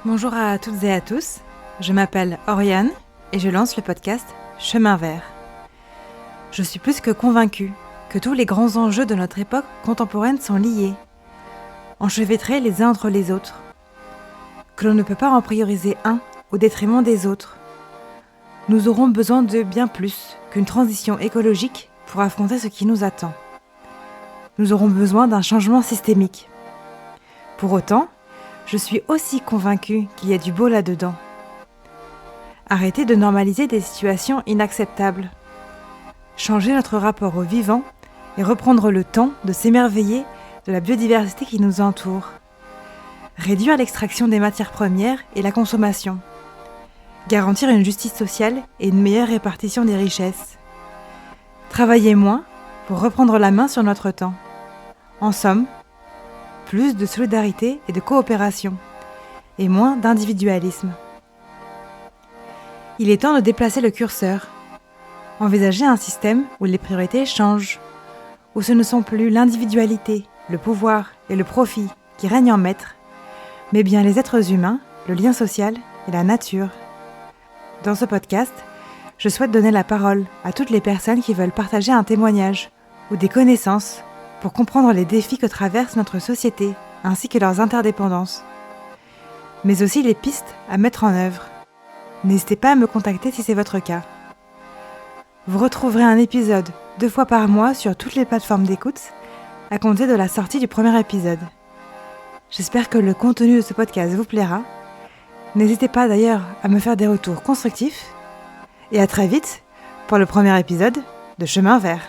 Bonjour à toutes et à tous, je m'appelle Oriane et je lance le podcast Chemin Vert. Je suis plus que convaincue que tous les grands enjeux de notre époque contemporaine sont liés, enchevêtrés les uns entre les autres, que l'on ne peut pas en prioriser un au détriment des autres. Nous aurons besoin de bien plus qu'une transition écologique pour affronter ce qui nous attend. Nous aurons besoin d'un changement systémique. Pour autant, je suis aussi convaincue qu'il y a du beau là-dedans. Arrêter de normaliser des situations inacceptables. Changer notre rapport au vivant et reprendre le temps de s'émerveiller de la biodiversité qui nous entoure. Réduire l'extraction des matières premières et la consommation. Garantir une justice sociale et une meilleure répartition des richesses. Travailler moins pour reprendre la main sur notre temps. En somme, plus de solidarité et de coopération, et moins d'individualisme. Il est temps de déplacer le curseur, envisager un système où les priorités changent, où ce ne sont plus l'individualité, le pouvoir et le profit qui règnent en maître, mais bien les êtres humains, le lien social et la nature. Dans ce podcast, je souhaite donner la parole à toutes les personnes qui veulent partager un témoignage ou des connaissances pour comprendre les défis que traverse notre société, ainsi que leurs interdépendances, mais aussi les pistes à mettre en œuvre. N'hésitez pas à me contacter si c'est votre cas. Vous retrouverez un épisode 2 fois par mois sur toutes les plateformes d'écoute, à compter de la sortie du premier épisode. J'espère que le contenu de ce podcast vous plaira. N'hésitez pas d'ailleurs à me faire des retours constructifs, et à très vite pour le premier épisode de Chemin Vert.